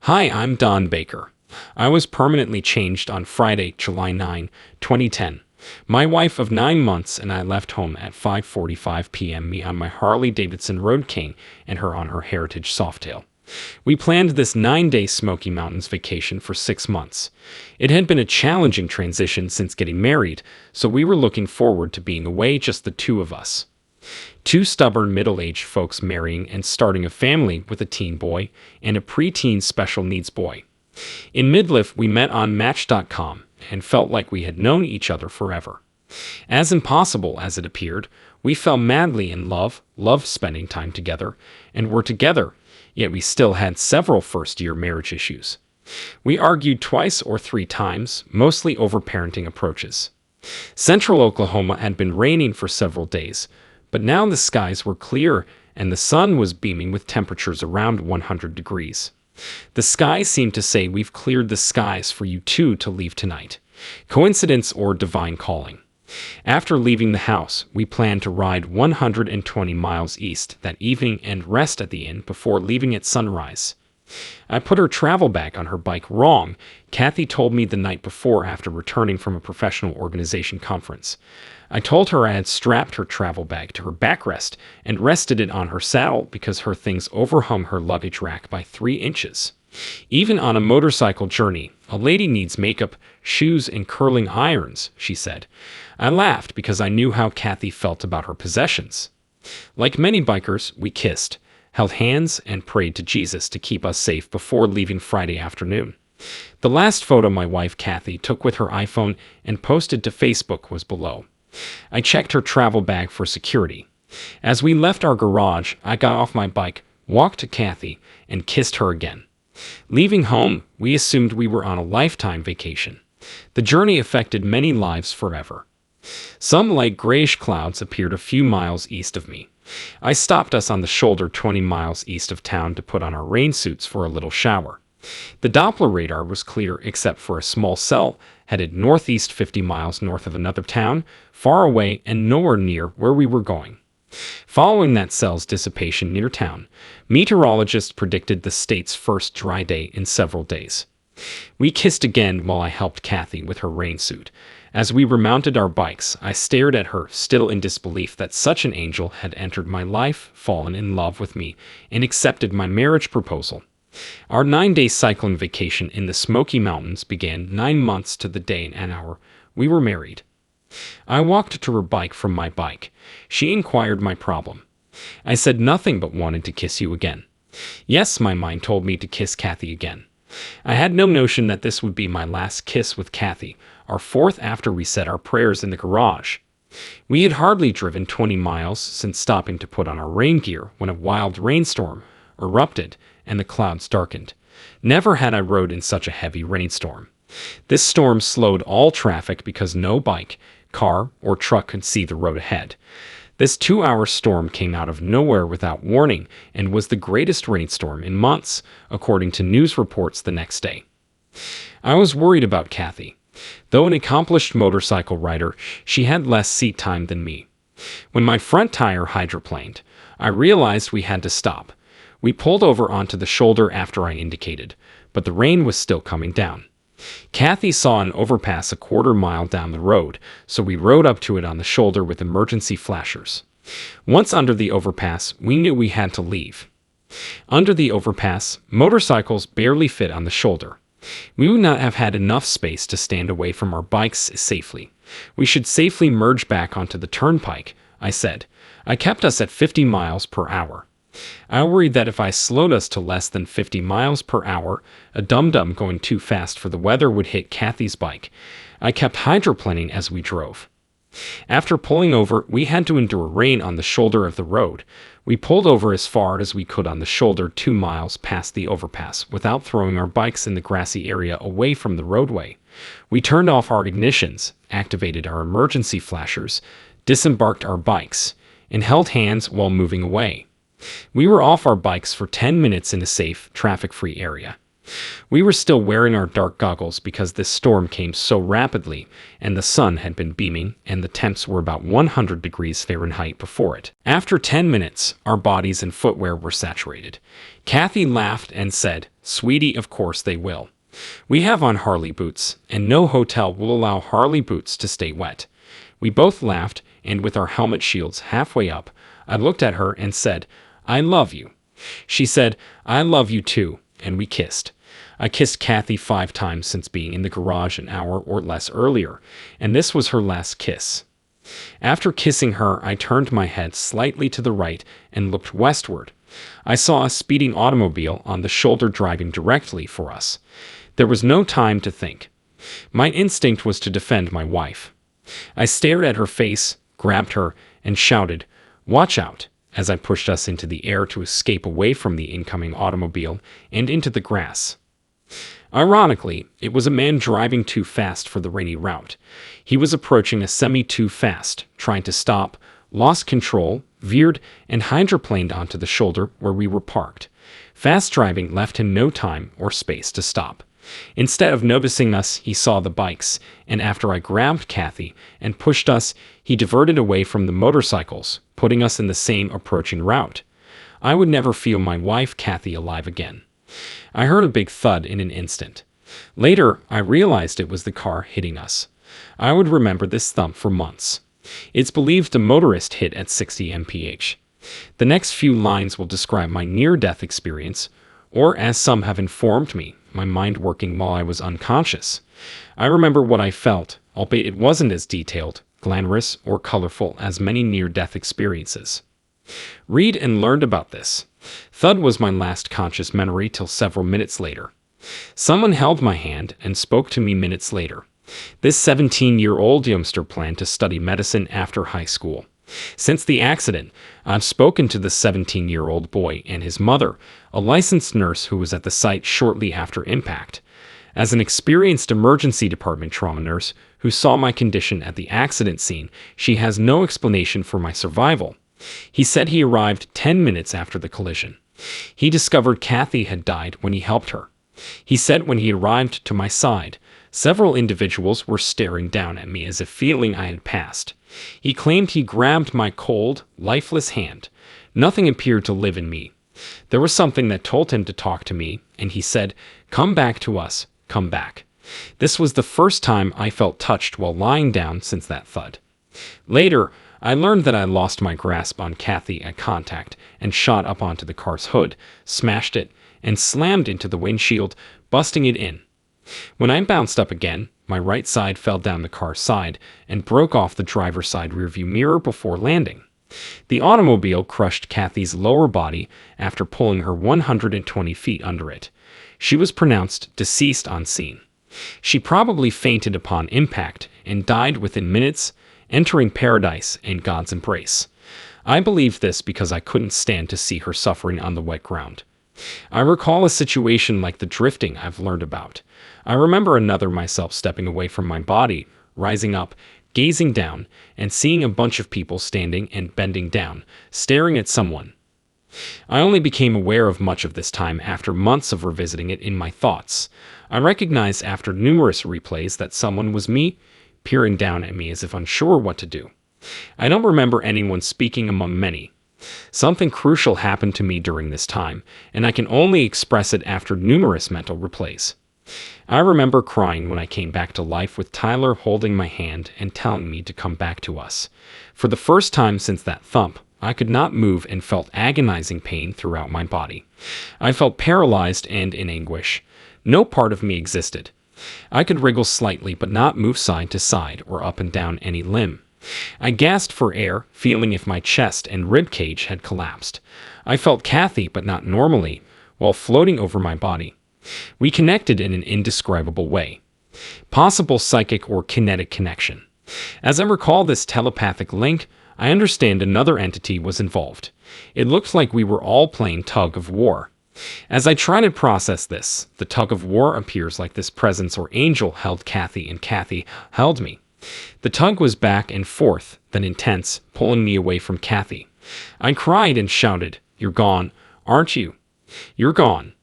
Hi, I'm Don Baker. I was permanently changed on Friday, July 9, 2010. My wife of 9 months and I left home at 5:45 p.m. me on my Harley-Davidson Road King and her on her Heritage Softail. We planned this 9-day Smoky Mountains vacation for 6 months. It had been a challenging transition since getting married, so we were looking forward to being away just the two of us. Two stubborn middle-aged folks marrying and starting a family with a teen boy and a preteen special needs boy. In midlife, we met on Match.com and felt like we had known each other forever. As impossible as it appeared, we fell madly in love, loved spending time together, and were together, yet we still had several first-year marriage issues. We argued twice or three times, mostly over parenting approaches. Central Oklahoma had been raining for several days, but now the skies were clear and the sun was beaming with temperatures around 100 degrees. The sky seemed to say, "We've cleared the skies for you two to leave tonight." Coincidence or divine calling? After leaving the house, we planned to ride 120 miles east that evening and rest at the inn before leaving at sunrise. I put her travel bag on her bike wrong, Kathy told me the night before after returning from a professional organization conference. I told her I had strapped her travel bag to her backrest and rested it on her saddle because her things overhung her luggage rack by 3 inches. Even on a motorcycle journey, a lady needs makeup, shoes, and curling irons, she said. I laughed because I knew how Kathy felt about her possessions. Like many bikers, we kissed, held hands, and prayed to Jesus to keep us safe before leaving Friday afternoon. The last photo my wife Kathy took with her iPhone and posted to Facebook was below. I checked her travel bag for security. As we left our garage, I got off my bike, walked to Kathy, and kissed her again. Leaving home, we assumed we were on a lifetime vacation. The journey affected many lives forever. Some light grayish clouds appeared a few miles east of me. I stopped us on the shoulder 20 miles east of town to put on our rain suits for a little shower. The Doppler radar was clear except for a small cell headed northeast 50 miles north of another town, far away and nowhere near where we were going. Following that cell's dissipation near town, meteorologists predicted the state's first dry day in several days. We kissed again while I helped Kathy with her rain suit. As we remounted our bikes, I stared at her, still in disbelief that such an angel had entered my life, fallen in love with me, and accepted my marriage proposal. Our 9-day cycling vacation in the Smoky Mountains began 9 months to the day and hour we were married. I walked to her bike from my bike. She inquired my problem. I said nothing but wanted to kiss you again. Yes, my mind told me to kiss Kathy again. I had no notion that this would be my last kiss with Kathy, our fourth after we said our prayers in the garage. We had hardly driven 20 miles since stopping to put on our rain gear when a wild rainstorm erupted and the clouds darkened. Never had I rode in such a heavy rainstorm. This storm slowed all traffic because no bike, car, or truck could see the road ahead. This 2-hour storm came out of nowhere without warning and was the greatest rainstorm in months, according to news reports the next day. I was worried about Kathy. Though an accomplished motorcycle rider, she had less seat time than me. When my front tire hydroplaned, I realized we had to stop. We pulled over onto the shoulder after I indicated, but the rain was still coming down. Kathy saw an overpass a quarter-mile down the road, so we rode up to it on the shoulder with emergency flashers. Once under the overpass, we knew we had to leave. Under the overpass, motorcycles barely fit on the shoulder. We would not have had enough space to stand away from our bikes safely. We should safely merge back onto the turnpike, I said. I kept us at 50 miles per hour. I worried that if I slowed us to less than 50 miles per hour, a dum-dum going too fast for the weather would hit Kathy's bike. I kept hydroplaning as we drove. After pulling over, we had to endure rain on the shoulder of the road. We pulled over as far as we could on the shoulder 2 miles past the overpass without throwing our bikes in the grassy area away from the roadway. We turned off our ignitions, activated our emergency flashers, disembarked our bikes, and held hands while moving away. We were off our bikes for 10 minutes in a safe, traffic-free area. We were still wearing our dark goggles because this storm came so rapidly, and the sun had been beaming, and the temps were about 100 degrees Fahrenheit before it. After 10 minutes, our bodies and footwear were saturated. Kathy laughed and said, Sweetie, of course they will. We have on Harley boots, and no hotel will allow Harley boots to stay wet. We both laughed, and with our helmet shields halfway up, I looked at her and said, I love you. She said, I love you too, and we kissed. I kissed Kathy 5 times since being in the garage an hour or less earlier, and this was her last kiss. After kissing her, I turned my head slightly to the right and looked westward. I saw a speeding automobile on the shoulder driving directly for us. There was no time to think. My instinct was to defend my wife. I stared at her face, grabbed her, and shouted, "Watch out," as I pushed us into the air to escape away from the incoming automobile and into the grass. Ironically, it was a man driving too fast for the rainy route. He was approaching a semi too fast, trying to stop, lost control, veered, and hydroplaned onto the shoulder where we were parked. Fast driving left him no time or space to stop. Instead of noticing us, he saw the bikes, and after I grabbed Kathy and pushed us, he diverted away from the motorcycles, putting us in the same approaching route. I would never feel my wife Kathy alive again. I heard a big thud in an instant. Later, I realized it was the car hitting us. I would remember this thump for months. It's believed a motorist hit at 60 mph. The next few lines will describe my near-death experience, or as some have informed me, my mind working while I was unconscious. I remember what I felt, albeit it wasn't as detailed, glamorous, or colorful as many near-death experiences. Read and learned about this. Thud was my last conscious memory till several minutes later. Someone held my hand and spoke to me minutes later. This 17-year-old youngster planned to study medicine after high school. Since the accident, I've spoken to the 17-year-old boy and his mother, a licensed nurse who was at the site shortly after impact. As an experienced emergency department trauma nurse who saw my condition at the accident scene, she has no explanation for my survival. He said he arrived 10 minutes after the collision. He discovered Kathy had died when he helped her. He said when he arrived to my side, several individuals were staring down at me as if feeling I had passed. He claimed he grabbed my cold, lifeless hand. Nothing appeared to live in me. There was something that told him to talk to me, and he said, "Come back to us, come back." This was the first time I felt touched while lying down since that thud. Later, I learned that I lost my grasp on Kathy at contact and shot up onto the car's hood, smashed it, and slammed into the windshield, busting it in. When I bounced up again, my right side fell down the car's side and broke off the driver's side rearview mirror before landing. The automobile crushed Kathy's lower body after pulling her 120 feet under it. She was pronounced deceased on scene. She probably fainted upon impact and died within minutes, entering paradise and God's embrace. I believe this because I couldn't stand to see her suffering on the wet ground. I recall a situation like the drifting I've learned about. I remember another myself stepping away from my body, rising up, gazing down, and seeing a bunch of people standing and bending down, staring at someone. I only became aware of much of this time after months of revisiting it in my thoughts. I recognized after numerous replays that someone was me, peering down at me as if unsure what to do. I don't remember anyone speaking among many. Something crucial happened to me during this time, and I can only express it after numerous mental replays. I remember crying when I came back to life with Tyler holding my hand and telling me to come back to us. For the first time since that thump, I could not move and felt agonizing pain throughout my body. I felt paralyzed and in anguish. No part of me existed. I could wriggle slightly but not move side to side or up and down any limb. I gasped for air, feeling if my chest and rib cage had collapsed. I felt Kathy but not normally, while floating over my body. We connected in an indescribable way. Possible psychic or kinetic connection. As I recall this telepathic link, I understand another entity was involved. It looked like we were all playing tug of war. As I try to process this, the tug of war appears like this presence or angel held Kathy and Kathy held me. The tug was back and forth, then intense, pulling me away from Kathy. I cried and shouted, "You're gone, aren't you? You're gone."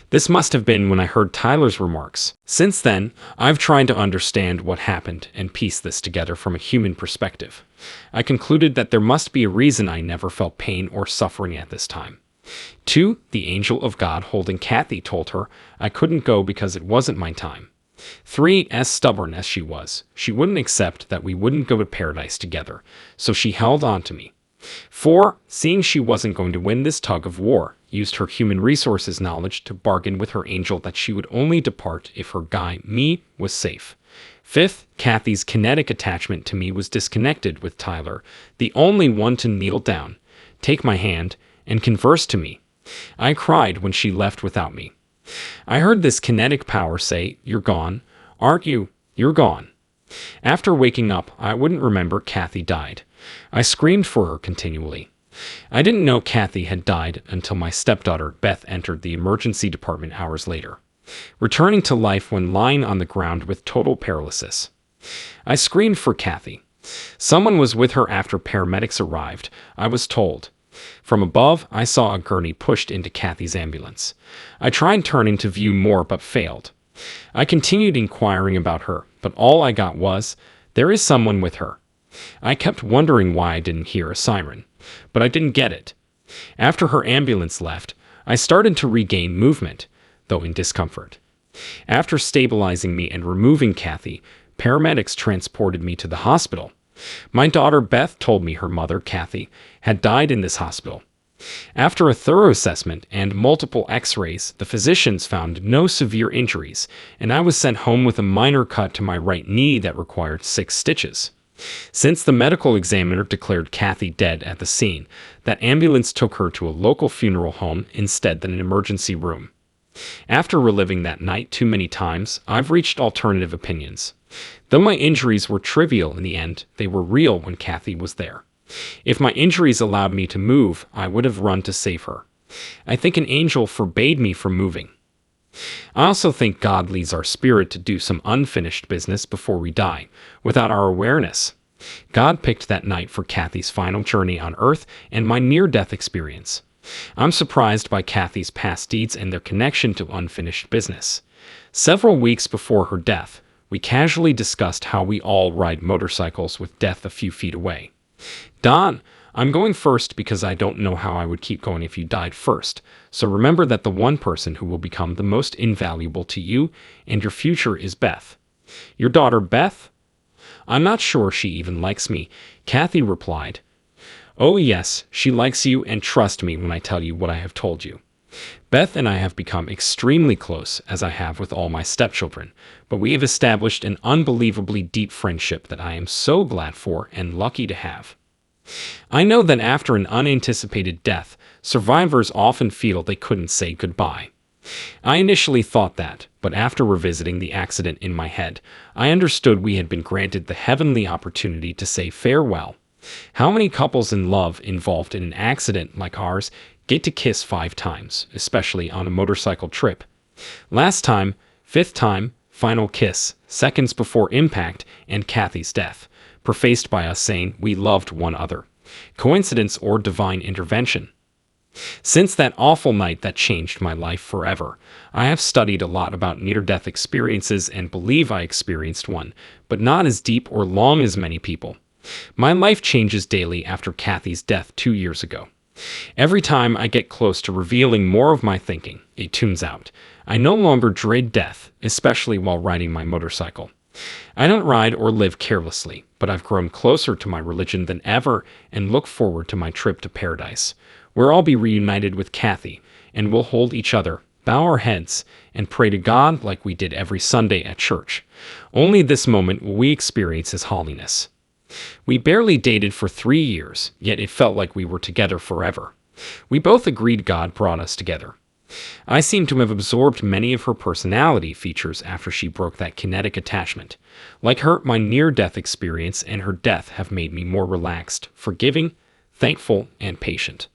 This must have been when I heard Tyler's remarks. Since then, I've tried to understand what happened and piece this together from a human perspective. I concluded that there must be a reason I never felt pain or suffering at this time. 2. The angel of God holding Kathy told her I couldn't go because it wasn't my time. 3. As stubborn as she was, she wouldn't accept that we wouldn't go to paradise together, so she held on to me. 4. Seeing she wasn't going to win this tug of war, used her human resources knowledge to bargain with her angel that she would only depart if her guy, me, was safe. 5th, Kathy's kinetic attachment to me was disconnected with Tyler, the only one to kneel down, take my hand, and converse to me. I cried when she left without me. I heard this kinetic power say, "You're gone, aren't you? You're gone." After waking up, I wouldn't remember Kathy died. I screamed for her continually. I didn't know Kathy had died until my stepdaughter, Beth, entered the emergency department hours later, returning to life when lying on the ground with total paralysis. I screamed for Kathy. Someone was with her after paramedics arrived, I was told. From above, I saw a gurney pushed into Kathy's ambulance. I tried turning to view more but failed. I continued inquiring about her, but all I got was, "There is someone with her." I kept wondering why I didn't hear a siren, but I didn't get it. After her ambulance left, I started to regain movement, though in discomfort. After stabilizing me and removing Kathy, paramedics transported me to the hospital. My daughter Beth told me her mother, Kathy, had died in this hospital. After a thorough assessment and multiple x-rays, the physicians found no severe injuries, and I was sent home with a minor cut to my right knee that required 6 stitches. Since the medical examiner declared Kathy dead at the scene, that ambulance took her to a local funeral home instead than an emergency room. After reliving that night too many times, I've reached alternative opinions. Though my injuries were trivial in the end, they were real when Kathy was there. If my injuries allowed me to move, I would have run to save her. I think an angel forbade me from moving. I also think God leads our spirit to do some unfinished business before we die, without our awareness. God picked that night for Kathy's final journey on Earth and my near-death experience. I'm surprised by Kathy's past deeds and their connection to unfinished business. Several weeks before her death, we casually discussed how we all ride motorcycles with death a few feet away. "Don, I'm going first because I don't know how I would keep going if you died first. So remember that the one person who will become the most invaluable to you and your future is Beth." "Your daughter Beth?" "I'm not sure she even likes me," Kathy replied. "Oh yes, she likes you, and trust me when I tell you what I have told you. Beth and I have become extremely close, as I have with all my stepchildren, but we have established an unbelievably deep friendship that I am so glad for and lucky to have. I know that after an unanticipated death, survivors often feel they couldn't say goodbye. I initially thought that, but after revisiting the accident in my head, I understood we had been granted the heavenly opportunity to say farewell. How many couples in love involved in an accident like ours get to kiss 5 times, especially on a motorcycle trip? Last time, 5th time, final kiss, seconds before impact and Kathy's death, prefaced by us saying we loved one another. Coincidence or divine intervention? Since that awful night that changed my life forever, I have studied a lot about near-death experiences and believe I experienced one, but not as deep or long as many people. My life changes daily after Kathy's death 2 years ago. Every time I get close to revealing more of my thinking, it tunes out. I no longer dread death, especially while riding my motorcycle. I don't ride or live carelessly, but I've grown closer to my religion than ever and look forward to my trip to paradise, where I'll be reunited with Kathy, and we'll hold each other, bow our heads, and pray to God like we did every Sunday at church. Only this moment will we experience His holiness. We barely dated for 3 years, yet it felt like we were together forever. We both agreed God brought us together. I seem to have absorbed many of her personality features after she broke that kinetic attachment. Like her, my near-death experience and her death have made me more relaxed, forgiving, thankful, and patient.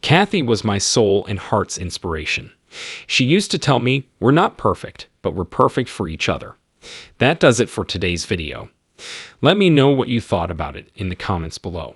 Kathy was my soul and heart's inspiration. She used to tell me, "We're not perfect, but we're perfect for each other." That does it for today's video. Let me know what you thought about it in the comments below.